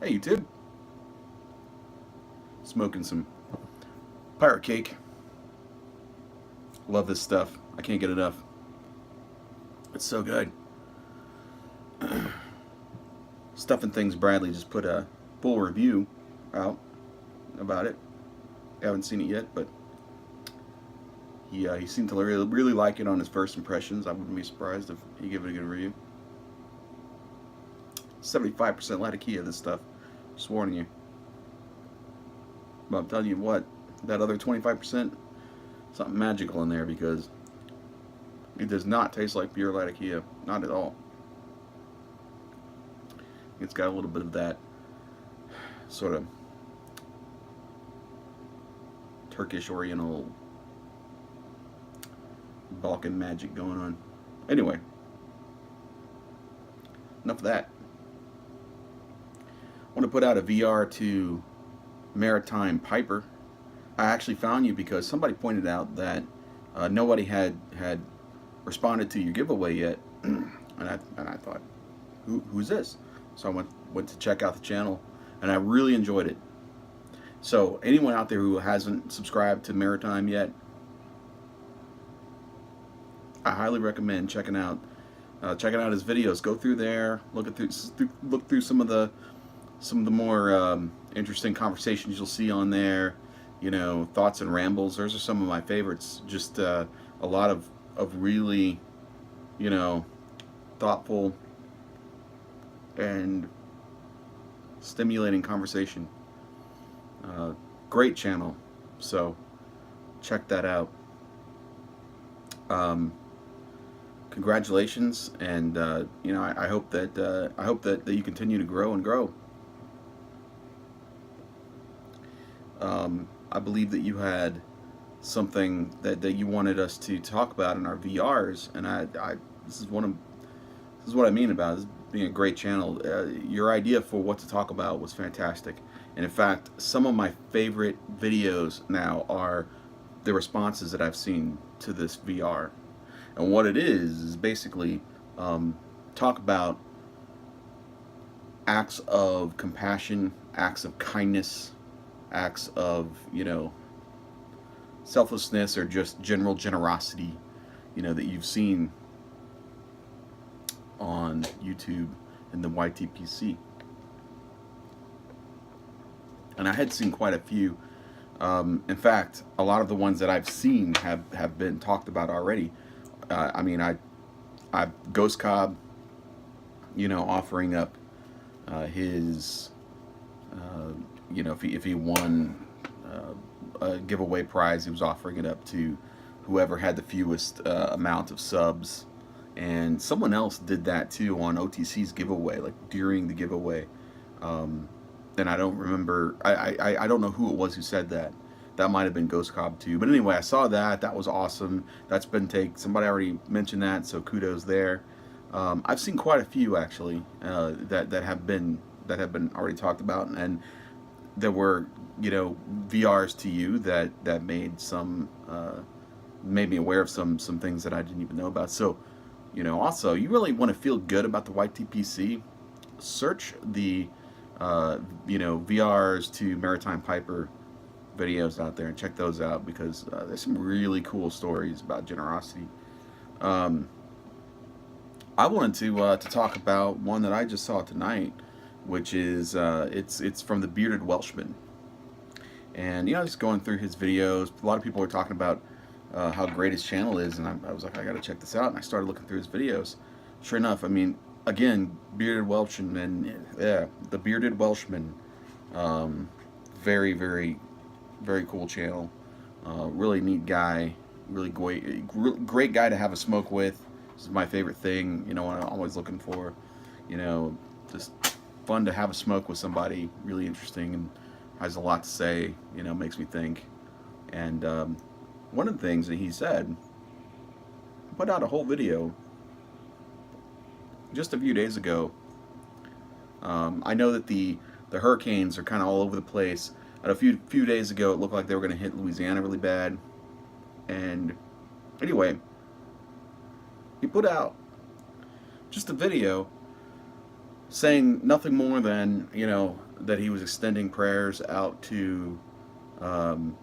Hey YouTube, smoking some pirate cake. Love this stuff. I can't get enough. It's so good. Stuff and Things Bradley just put a full review out about it. I haven't seen it yet, but he seemed to really like it on his first impressions. I wouldn't be surprised if he gave it a good review. 75% Latakia, this stuff. Just warning you. But I'm telling you what, that other 25%, something magical in there because it does not taste like pure Latakia. Not at all. It's got a little bit of that sort of Turkish Oriental Balkan magic going on. Anyway, enough of that. I want to put out a VR to Maritime Piper. I actually found you because somebody pointed out that nobody had responded to your giveaway yet, and I thought, who's this? So I went to check out the channel, and I really enjoyed it. So anyone out there who hasn't subscribed to Maritime yet, I highly recommend checking out his videos. Go through there, look through some of the more interesting conversations you'll see on there. You know, thoughts and rambles. Those are some of my favorites. Just a lot of really, you know, thoughtful and stimulating conversation. Great channel. So check that out. Congratulations, and you know, I hope that you continue to grow and grow. I believe that you had something that you wanted us to talk about in our VRs, and this is what I mean about this being a great channel. Your idea for what to talk about was fantastic, and in fact, some of my favorite videos now are the responses that I've seen to this VR. And what it is basically talk about acts of compassion, acts of kindness, acts of, you know, selflessness or just general generosity, you know, that you've seen on YouTube and the YTPC. And I had seen quite a few. In fact, a lot of the ones that I've seen have been talked about already. I mean, I Ghost Cobb, you know, offering up his, you know, if he won a giveaway prize, he was offering it up to whoever had the fewest amount of subs. And someone else did that too on OTC's giveaway, like during the giveaway. And I don't remember, I don't know who it was who said that. That might have been Ghost Cobb too. But anyway, I saw that. That was awesome. That's been taken. Somebody already mentioned that, so kudos there. I've seen quite a few actually that have been already talked about, and there were, you know, VRs to you that made me aware of some things that I didn't even know about. So, you know, also, you really want to feel good about the YTPC, search the you know, VRs to Maritime Piper videos out there and check those out, because there's some really cool stories about generosity. I wanted to talk about one that I just saw tonight, which is it's from the Bearded Welshman. And you know, just going through his videos, a lot of people are talking about how great his channel is, and I was like, I gotta check this out, and I started looking through his videos. Sure enough, I mean, again, Bearded Welshman, yeah, the Bearded Welshman, very, very, very cool channel. Really neat guy, really great guy to have a smoke with. This is my favorite thing, you know, what I'm always looking for. You know, just fun to have a smoke with somebody, really interesting, and has a lot to say, you know, makes me think. And one of the things that he said, put out a whole video just a few days ago. I know that the hurricanes are kind of all over the place. And a few days ago, it looked like they were going to hit Louisiana really bad. And anyway, he put out just a video saying nothing more than, you know, that he was extending prayers out to um,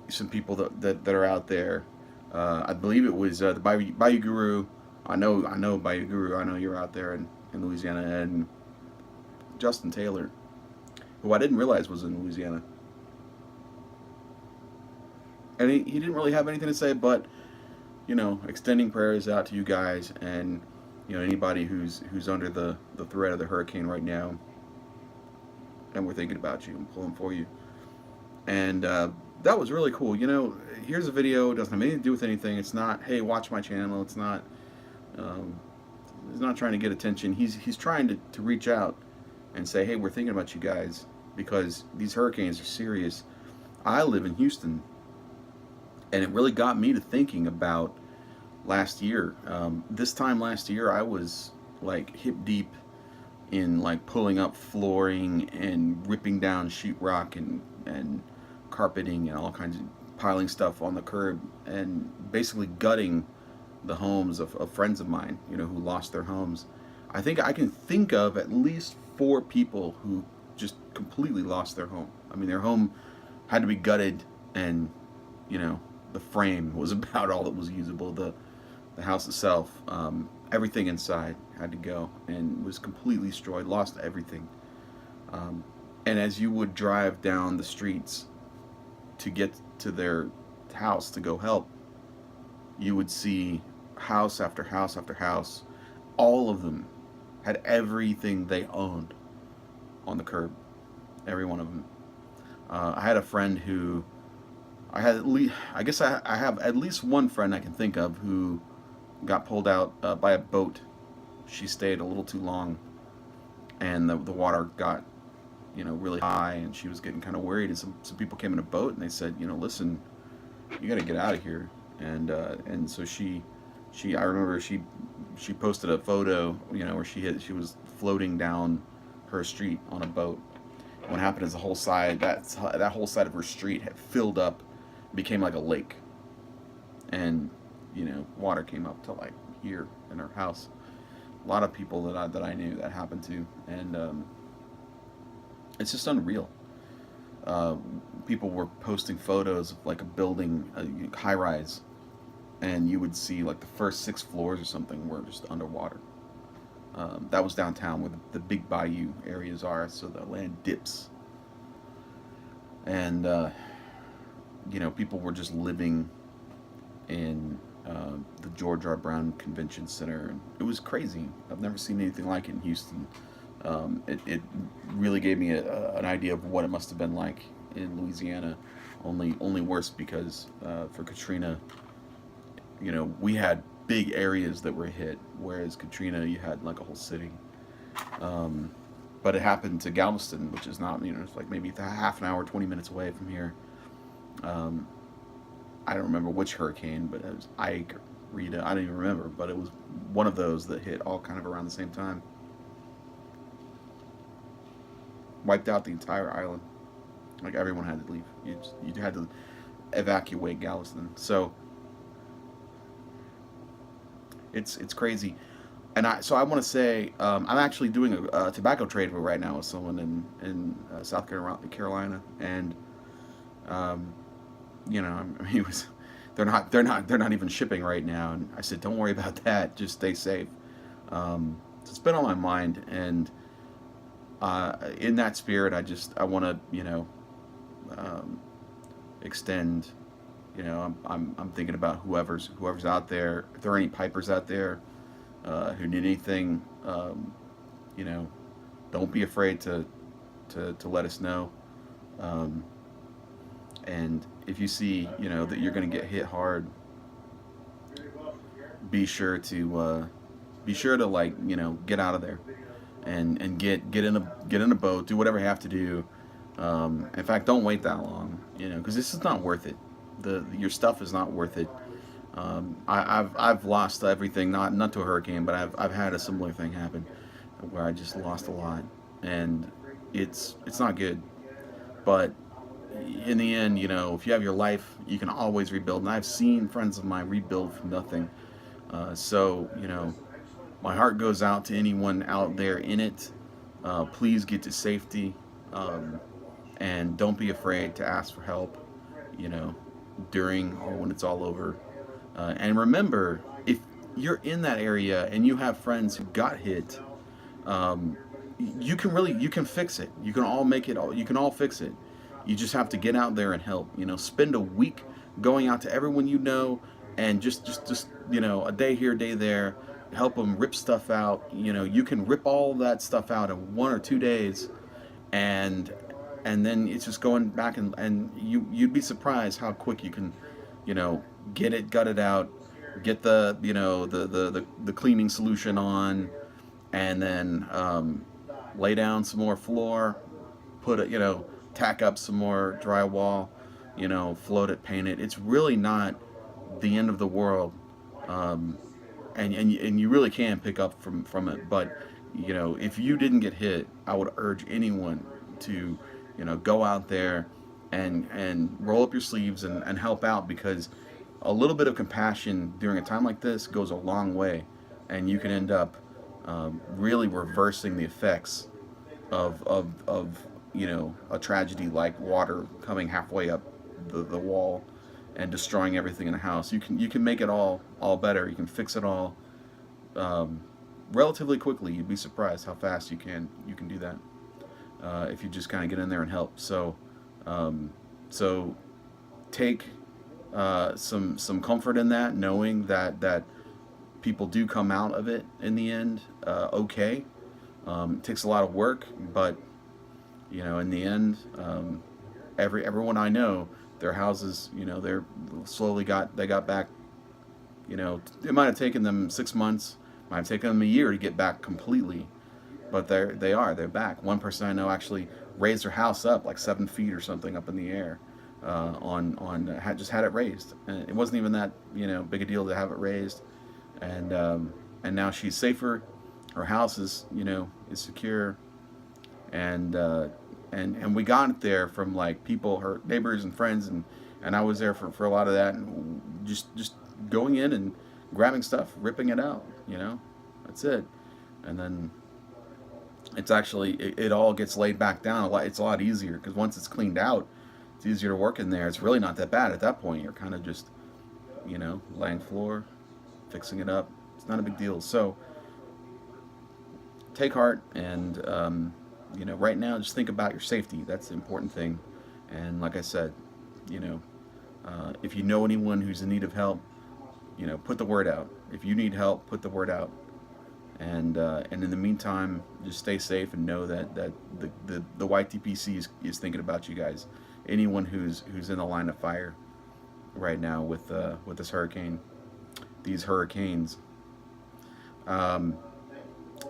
some people that are out there. I believe it was the Bayou Guru. I know Bayou Guru. I know you're out there in Louisiana, and Justin Taylor, who I didn't realize was in Louisiana. And he didn't really have anything to say, but extending prayers out to you guys, and anybody who's under the threat of the hurricane right now, and we're thinking about you and pulling for you. And that was really cool. Here's a video. It doesn't have anything to do with anything. It's not, hey, watch my channel. It's not. Um, he's not trying to get attention. He's trying to reach out and say, hey, we're thinking about you guys because these hurricanes are serious. I live in Houston, and it really got me to thinking about last year. This time last year, I was like hip deep in like pulling up flooring and ripping down sheetrock and carpeting and all kinds of piling stuff on the curb and basically gutting the homes of friends of mine, who lost their homes. I think I can think of at least 4 people who just completely lost their home. I mean, their home had to be gutted, and the frame was about all that was usable. The house itself, everything inside had to go and was completely destroyed, lost everything. And as you would drive down the streets to get to their house to go help, you would see house after house after house. All of them had everything they owned on the curb. Every one of them. I had a friend who I had at least, I guess I have at least one friend I can think of who got pulled out by a boat. She stayed a little too long, and the water got really high, and she was getting kind of worried. And some people came in a boat, and they said, listen, you got to get out of here. And so she I remember she posted a photo, where she was floating down her street on a boat. What happened is the whole side that whole side of her street had filled up, became like a lake, and water came up to like here in her house. A lot of people that I knew that happened to, and it's just unreal. People were posting photos of like a building, a high rise, and you would see like the first 6 floors or something were just underwater. That was downtown where the big bayou areas are, so the land dips. And people were just living in the George R. Brown Convention Center. And it was crazy. I've never seen anything like it in Houston. It really gave me an idea of what it must have been like in Louisiana, only worse because for Katrina, we had big areas that were hit, whereas Katrina, you had like a whole city. But it happened to Galveston, which is not, it's like maybe half an hour, 20 minutes away from here. I don't remember which hurricane, but it was Ike or Rita. I don't even remember, but it was one of those that hit all kind of around the same time. Wiped out the entire island. Like everyone had to leave. You had to evacuate Galveston. So it's crazy. And I want to say I'm actually doing a tobacco trade right now with someone in South Carolina, and he was they're not even shipping right now, and I said, don't worry about that, just stay safe. So it's been on my mind, and in that spirit, I want to extend. I'm thinking about whoever's out there. If there are any pipers out there who need anything, don't be afraid to let us know. And if you see, that you're going to get hit hard, be sure to like, get out of there, and get in a boat, do whatever you have to do. In fact, don't wait that long, because this is not worth it. Your stuff is not worth it. I've lost everything, not to a hurricane, but I've had a similar thing happen where I just lost a lot, and it's not good. But in the end, if you have your life, you can always rebuild. And I've seen friends of mine rebuild from nothing. So my heart goes out to anyone out there in it. Please get to safety. um, and don't be afraid to ask for help, you know, during or when it's all over. And remember, if you're in that area and you have friends who got hit, um, you can fix it. You can all make it. You can all fix it. You just have to get out there and help. You know, spend a week going out to everyone you know, and just you know, a day here, a day there. Help them rip stuff out. You know, you can rip all that stuff out in 1 or 2 days, and then it's just going back, and you'd be surprised how quick you can, you know, get it gutted out, get the, you know, the cleaning solution on, and then lay down some more floor, put it, you know, tack up some more drywall, you know, float it, paint it. It's really not the end of the world, um, and you really can pick up from it. But you know, if you didn't get hit, I would urge anyone to, you know, go out there and roll up your sleeves and help out, because a little bit of compassion during a time like this goes a long way, and you can end up really reversing the effects of you know, a tragedy like water coming halfway up the wall and destroying everything in the house. You can make it all better. You can fix it all um, relatively quickly. You'd be surprised how fast you can do that if you just kind of get in there and help. Um, so take some comfort in that, knowing that people do come out of it in the end okay. It takes a lot of work, but you know, in the end, everyone I know, their houses, you know, they got back. You know, it might have taken them 6 months, might have taken them a year to get back completely, but they're back. One person I know actually raised her house up like 7 feet or something up in the air, just had it raised, and it wasn't even that, you know, big a deal to have it raised, and now she's safer. Her house is, you know, is secure, and and we got it there from like people, her neighbors and friends, and I was there for a lot of that, and just going in and grabbing stuff, ripping it out, you know, that's it. And then it's actually, it all gets laid back down a lot. It's a lot easier because once it's cleaned out, it's easier to work in there. It's really not that bad at that point. You're kind of just, you know, laying floor, fixing it up. It's not a big deal. So take heart, and you know, right now just think about your safety. That's the important thing. And like I said, you know, if you know anyone who's in need of help, you know, put the word out. If you need help, put the word out. And in the meantime, just stay safe and know that the YTPC is thinking about you guys. Anyone who's in the line of fire right now with this hurricane, these hurricanes.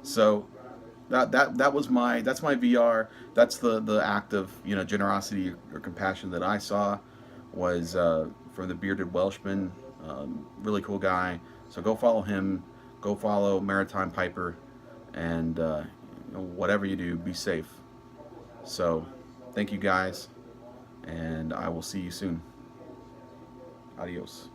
So that's my VR. That's the act of, you know, generosity or compassion that I saw, was from the bearded Welshman. Really cool guy. So go follow him. Go follow Maritime Piper, and you know, whatever you do, be safe. So thank you guys, and I will see you soon. Adios.